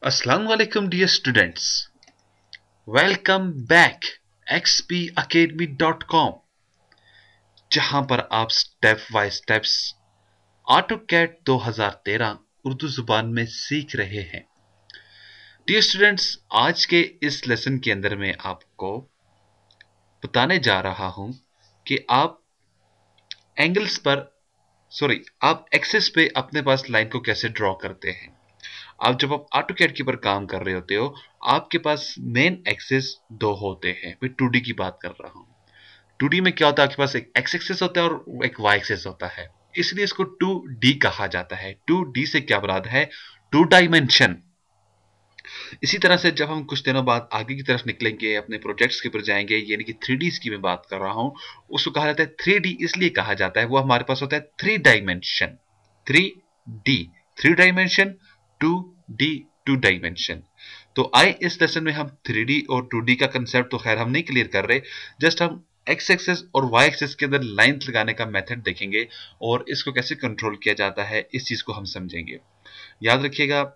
Assalamu alaikum dear students. Welcome back xpacademy.com जहां पर आप step by steps AutoCAD 2013 Urdu जुबान में सीख रहे हैं। डियर स्टूडेंट्स, आज के इस लेसन के अंदर मैं आपको बताने जा रहा हूं कि आप एक्सेस पे अपने पास लाइन को कैसे ड्रॉ करते हैं। जब आप ऑटोकैड के ऊपर काम कर रहे होते हो, आपके पास मेन एक्सेस दो होते हैं। मैं 2D की बात कर रहा हूं। 2D में क्या होता है, आपके पास एक एक्स एक्सेस होता है और एक वाई एक्सेस होता है, इसलिए इसको 2D कहा जाता है। 2D से क्या मुराद है? Two dimension. इसी तरह से जब हम कुछ दिनों बाद आगे की तरफ निकलेंगे, अपने प्रोजेक्ट्स के ऊपर जाएंगे, यानी कि 3D की मैं बात कर रहा हूं, उसको कहा जाता है 3D। इसलिए कहा जाता है, वो हमारे पास होता है 3 dimension. 3D 3 dimension, 2D 2 dimension. तो आए इस लेसन में हम 3D और 2D का कंसेप्ट तो खैर हम नहीं क्लियर कर रहे, जस्ट हम एक्स एक्सेस और वाई एक्सेस के अंदर लाइन लगाने का मेथड देखेंगे और इसको कैसे कंट्रोल किया जाता है, इस चीज को हम समझेंगे। याद रखिएगा,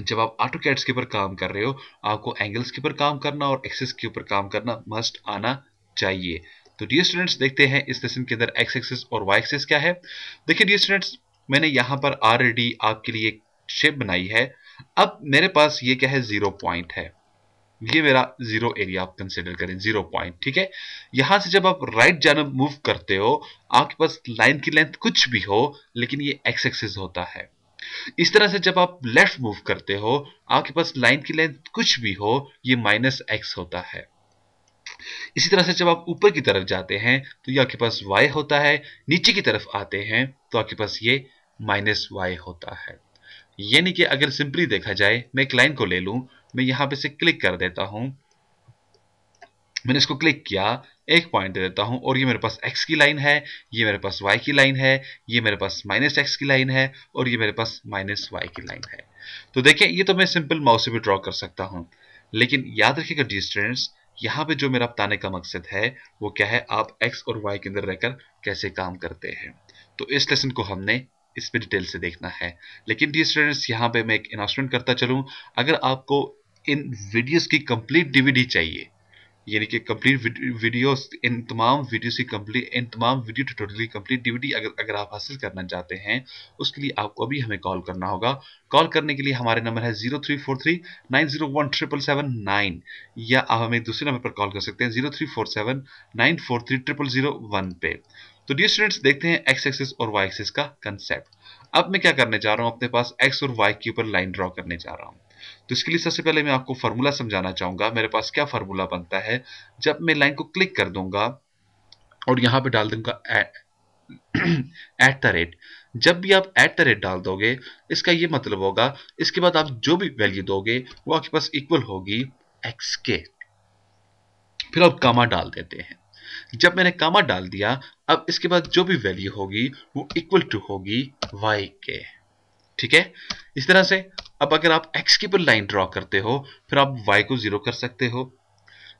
जब आप ऑटोकैड्स के ऊपर काम कर रहे हो, आपको एंगल्स के ऊपर काम करना और एक्सेस के ऊपर काम करना मस्ट आना चाहिए। तो डियर स्टूडेंट्स, देखते हैं इस लेसन के अंदर एक्स एक्सेस और वाई एक्सेस क्या है। देखिए डियर स्टूडेंट्स, मैंने यहां पर ऑलरेडी आपके लिए एक शेप बनाई है। अब मेरे पास ये क्या है, 0 पॉइंट है। ये मेरा जीरो एरिया आप कंसिडर करें, 0 पॉइंट। ठीक है। यहां से जब आप राइट जानब मूव करते हो, आपके पास लाइन की लेंथ कुछ भी हो, लेकिन ये एक्स एक्सिस होता है। इस तरह से जब आप लेफ्ट मूव करते हो, आपके पास लाइन की लेंथ कुछ भी हो, ये माइनस एक्स होता है। इसी तरह से जब आप ऊपर की तरफ जाते हैं तो ये आपके पास y होता है, नीचे की तरफ आते हैं तो आपके पास ये माइनस y होता है। यानी कि अगर सिंपली देखा जाए, मैं एक लाइन को ले लूं, मैं यहां पे से क्लिक कर देता हूं, मैंने इसको क्लिक किया, एक पॉइंट दे देता हूं और ये मेरे पास x की लाइन है, ये मेरे पास y की लाइन है, ये मेरे पास माइनस एक्स की लाइन है और ये मेरे पास माइनस y की लाइन है। तो देखिए, ये तो मैं सिंपल माउस से भी ड्रॉ कर सकता हूं, लेकिन याद रखिएगा डियर स्टूडेंट्स, यहां पे जो मेरा बताने का मकसद है वो क्या है, आप x और y के अंदर रहकर कैसे काम करते हैं। तो इस लेसन को हमने इसमें डिटेल से देखना है। लेकिन डियर स्टूडेंट्स, यहां पे मैं एक अनाउंसमेंट करता चलूं, अगर आपको इन वीडियोस की कंप्लीट डीवीडी चाहिए, यानी कि कंप्लीट वीडियोस, इन तमाम वीडियोस की कंप्लीट, इन तमाम वीडियो ट्यूटोरियल की कंप्लीट डीवीडी अगर आप हासिल करना चाहते हैं, उसके लिए आपको अभी हमें कॉल करना होगा। कॉल करने के लिए हमारे नंबर है 0343901779, या आप हमें दूसरे नंबर पर कॉल कर सकते हैं 0347943001 पे। तो डियर स्टूडेंट्स, देखते हैं एक्स एक्सिस और वाई एक्सिस का कंसेप्ट। अब मैं क्या करने जा रहा हूं, अपने पास एक्स और वाई के ऊपर लाइन ड्रॉ करने जा रहा हूं। तो इसके लिए सबसे पहले मैं आपको फार्मूला समझाना चाहूंगा। मेरे पास क्या फार्मूला बनता है, जब मैं लाइन को क्लिक कर दूंगा और यहां पे डाल दूंगा एट द रेट। जब भी आप एट द रेट डाल दोगे, इसका ये मतलब होगा, इसके बाद आप जो भी वैल्यू दोगे वो आपके पास इक्वल होगी एक्स के। फिर आप कामा डाल देते हैं। जब मैंने कामा डाल दिया, अब इसके बाद जो भी वैल्यू होगी वो इक्वल टू होगी वाई के। ठीक है। इस तरह से अब अगर आप x की पर लाइन ड्रॉ करते हो, फिर आप y को 0 कर सकते हो।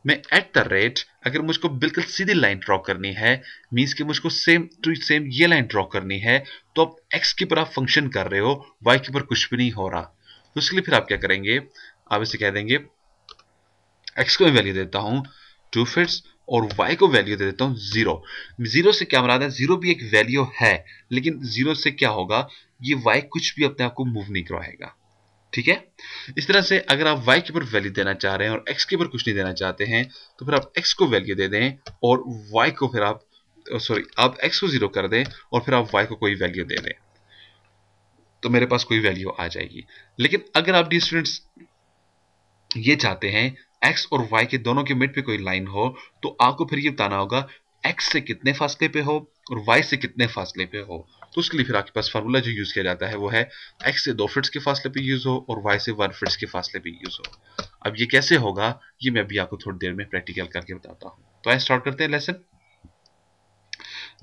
मैं एट द रेट, अगर मुझको बिल्कुल सीधी लाइन ड्रॉ करनी है, मींस कि मुझको सेम टू सेम ये लाइन ड्रॉ करनी है, तो अब x के ऊपर आप फंक्शन कर रहे हो, y के ऊपर कुछ भी नहीं हो रहा। तो इसके लिए फिर आप क्या करेंगे, आप इसे कह देंगे x को मैं वैल्यू देता हूं 2 फिट्स और y को वैल्यू दे देता हूं 0। 0 से क्या मुराद है, 0 भी एक वैल्यू है, लेकिन 0 से क्या होगा, ये y कुछ भी अपने आप को मूव नहीं करवाएगा। ठीक है। इस तरह से अगर आप y के ऊपर वैल्यू देना चाह रहे हैं और x के ऊपर कुछ नहीं देना चाहते हैं, तो फिर आप x को वैल्यू दे दें और y को फिर आप x को 0 कर दें और फिर आप y को कोई वैल्यू दे दें, तो मेरे पास कोई वैल्यू आ जाएगी। लेकिन अगर आप डी स्टूडेंट्स ये चाहते हैं x और y के दोनों के मिड पे कोई लाइन हो, तो आपको फिर ये बताना होगा x से कितने फासले पे हो और y से कितने फासले पे हो। तो उसके लिए फिर आपके पास फार्मूला जो यूज किया जाता है वो है x से 2 फिट्स के फासले पे यूज हो और y से 1 फिट्स के फासले पे यूज हो। अब ये कैसे होगा, ये मैं अभी आपको थोड़ी देर में प्रैक्टिकल करके बताता हूं। तो आइए स्टार्ट करते हैं लेसन।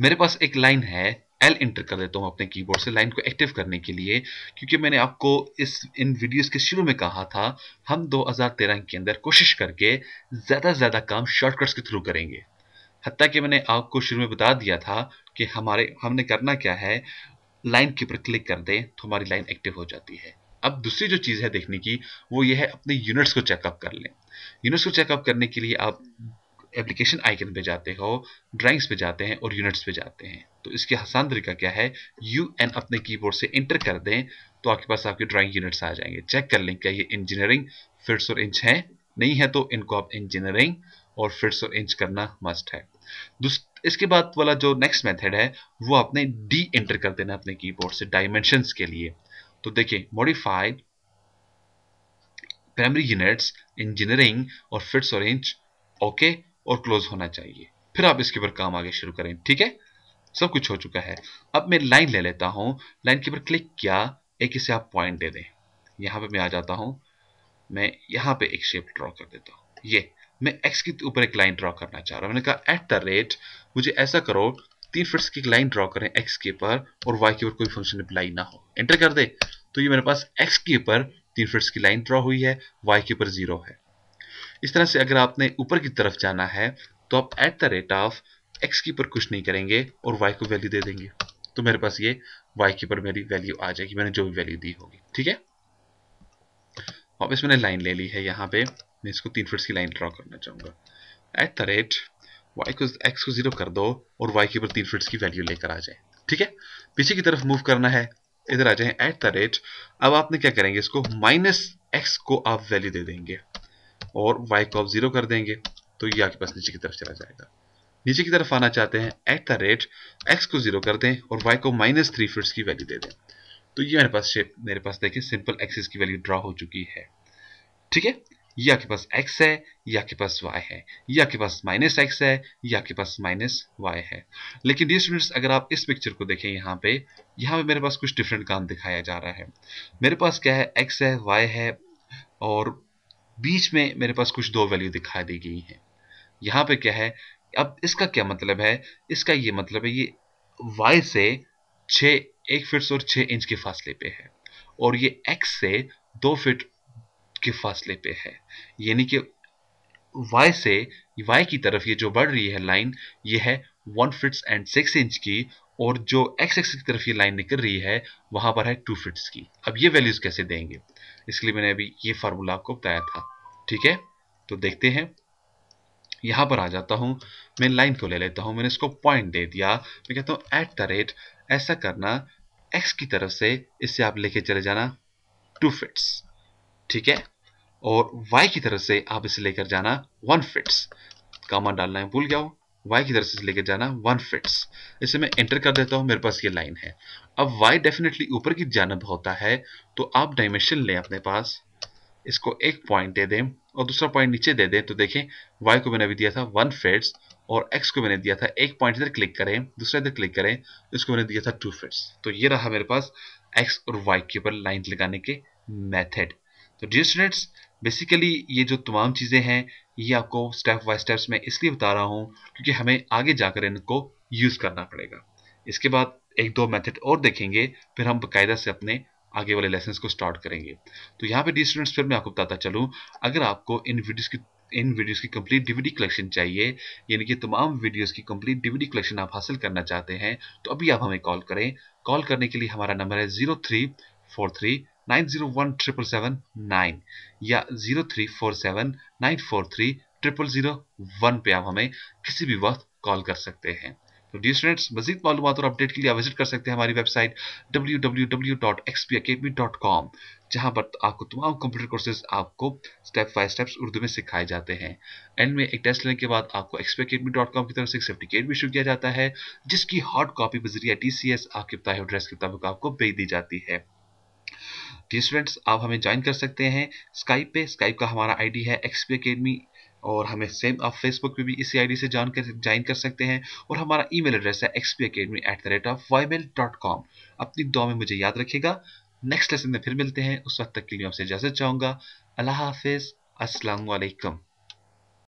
मेरे पास एक लाइन है, एल इंटर कर देता हूं अपने कीबोर्ड से लाइन को एक्टिव करने के लिए, क्योंकि मैंने आपको इन वीडियोस के शुरू में कहा था, हम 2013 के अंदर कोशिश करके ज्यादा से ज्यादा काम शॉर्टकट्स के थ्रू करेंगे। हत्ता कि मैंने आपको शुरू में बता दिया था कि हमने करना क्या है, लाइन के ऊपर क्लिक कर दें तो हमारी लाइन एक्टिव हो जाती है। अब दूसरी जो चीज़ है देखने की, वो ये है अपने यूनिट्स को चेकअप कर लें। यूनिट्स को चेकअप करने के लिए आप एप्लीकेशन आइकन पे जाते हो, ड्राइंग्स पे जाते हैं और यूनिट्स पे जाते हैं। तो इसके आसान तरीका क्या है, UN अपने कीबोर्ड से इंटर कर दें तो आपके पास आपके ड्राइंग यूनिट्स आ जाएंगे। चेक कर लें क्या ये इंजीनियरिंग फिट्स और इंच है, नहीं है तो इनको आप इंजीनियरिंग और फिट्स और इंच करना मस्ट है। इसके बाद वाला जो नेक्स्ट मेथड है वो आपने डी एंटर कर देना अपने कीबोर्ड से डायमेंशंस के लिए। तो देखिए मॉडिफाइड प्राइमरी यूनिट्स इंजीनियरिंग और फिट्स और इंच ओके और क्लोज होना चाहिए, फिर आप इसके ऊपर काम आगे शुरू करें। ठीक है, सब कुछ हो चुका है। अब मैं लाइन ले लेता हूं, लाइन के ऊपर क्लिक किया, एक इसे आप पॉइंट दे दें। यहां पे मैं आ जाता हूं, मैं यहां पे एक शेप ड्रॉ कर देता हूं। ये मैं एक्स के ऊपर एक लाइन ड्रॉ करना चाह रहा हूं। मैंने कहा एट द रेट मुझे ऐसा करो 3 फीट्स की एक लाइन ड्रॉ करें एक्स के ऊपर और वाई के ऊपर कोई फंक्शन अप्लाई ना हो। एंटर कर दे तो ये मेरे पास एक्स के ऊपर 3 फीट्स की लाइन ड्रॉ हुई है, वाई के ऊपर 0 है। इस तरह से अगर आपने ऊपर की तरफ जाना है तो आप at the rate of x के ऊपर कुछ नहीं करेंगे और वाई को वैल्यू दे देंगे, तो मेरे पास ये वाई के ऊपर मेरी वैल्यू आ जाएगी, मैंने जो भी वैल्यू दी होगी। ठीक है, वापस मैंने लाइन ले ली है, यहाँ पे मैं इसको 3 फीट्स की लाइन ड्रॉ करना चाहूंगा। एट द रेट वाई को एक्स को 0 कर दो और वाई के ऊपर 3 फीट्स की वैल्यू लेकर आ जाए। ठीक है, पीछे की तरफ मूव करना है, इधर आ जाए एट द रेट। अब आपने क्या करेंगे, इसको माइनस एक्स को आप वैल्यू दे देंगे और y को आप 0 कर देंगे, तो ये आपके पास नीचे की तरफ चला जाएगा। नीचे की तरफ आना चाहते हैं, एट द रेट x को 0 कर दें और y को -3 फीट्स की वैल्यू दे दें। तो ये मेरे पास शेप, मेरे पास देखिए सिंपल एक्सिस की वैल्यू ड्रॉ हो चुकी है। ठीक है, ये आपके पास x है, ये आपके पास y है, ये आपके पास -x है, ये आपके पास -y है। लेकिन डियर स्टूडेंट्स अगर आप इस पिक्चर को देखें, यहाँ पे मेरे पास कुछ डिफरेंट काम दिखाया जा रहा है। मेरे पास क्या है, x है, y है और बीच में मेरे पास कुछ 2 वैल्यू दिखा दी गई है। यहाँ पे क्या है, अब इसका क्या मतलब है, इसका ये मतलब है ये y से 1 फीट और 6 इंच के फासले पे है और ये x से 2 फीट के फासले पे है। यानी कि y से y की तरफ ये जो बढ़ रही है लाइन, ये है 1 फीट एंड 6 इंच की, और जो x एक्सिस की तरफ ये लाइन निकल रही है वहां पर है 2 फीट्स की। अब ये वैल्यूज कैसे देंगे, इसलिए मैंने अभी ये फार्मूला आपको बताया था। ठीक है, तो देखते हैं, यहां पर आ जाता हूं, मैं लाइन को ले लेता हूं, मैंने इसको पॉइंट दे दिया, मैं कहता हूं एट द रेट ऐसा करना, x की तरफ से इससे आप लेके चले जाना 2 फीट्स। ठीक है, और y की तरफ से आप इसे लेकर जाना 1 फीट्स। कामा डालना है भूल गया हूं, y की तरफ से लेकर जाना 1 फीट्स। इसे मैं एंटर कर देता हूं, मेरे पास ये लाइन है। अब y डेफिनेटली ऊपर की जानब होता है, तो आप डायमेंशन लें अपने पास, इसको एक पॉइंट दे दें और दूसरा पॉइंट नीचे दे दें। तो देखें y को मैंने अभी दिया था 1 फीट्स और x को मैंने दिया था, एक पॉइंट इधर क्लिक करें, दूसरा इधर क्लिक करें, इसको मैंने दिया था 2 फीट्स। तो ये रहा मेरे पास x और y के ऊपर लाइन लगाने के मेथड। तो डियर स्टूडेंट्स बेसिकली ये जो तमाम चीज़ें हैं ये आपको स्टेप बाय स्टेप्स में इसलिए बता रहा हूँ क्योंकि हमें आगे जाकर इनको यूज़ करना पड़ेगा। इसके बाद 1-2 मेथड और देखेंगे, फिर हम बाकायदा से अपने आगे वाले लेसन्स को स्टार्ट करेंगे। तो यहाँ पे डियर स्टूडेंट्स फिर मैं आपको बताता चलूँ, अगर आपको इन वीडियोस की कंप्लीट डीवीडी कलेक्शन चाहिए, यानी कि तमाम वीडियोस की कंप्लीट डीवीडी कलेक्शन आप हासिल करना चाहते हैं, तो अभी आप हमें कॉल करें। कॉल करने के लिए हमारा नंबर है 0343907779 या 034794300001 पे आप हमें किसी भी वक्त कॉल कर सकते हैं। तो डियर स्टूडेंट्स मजीद मालूमात और अपडेट के लिए आप विजिट कर सकते हैं हमारी वेबसाइट www.xpacademy.com, जहां पर आपको तमाम कंप्यूटर कोर्सेज आपको स्टेप बाय स्टेप्स उर्दू में सिखाए जाते हैं। एंड में एक टेस्ट लेने के बाद आपको xpacademy.com की तरफ से एक सर्टिफिकेट भी इशू किया जाता है, जिसकी हार्ड कॉपी बजरिया TCS आपके बताए एड्रेस के मुताबिक आपको भेज दी जाती है। जी स्टूडेंट्स आप हमें ज्वाइन कर सकते हैं स्काइप पे, स्काइप का हमारा आईडी है XP Academy, और हमें सेम आप फेसबुक पे भी इसी आईडी से ज्वाइन कर सकते हैं, और हमारा ईमेल एड्रेस है xpacademy@ymail.com। अपनी दुआ में मुझे याद रखिएगा। नेक्स्ट लेसन में फिर मिलते हैं, उस वक्त तक के लिए आपसे इजाजत चाहूंगा। अल्लाह हाफिज, अस्सलाम वालेकुम।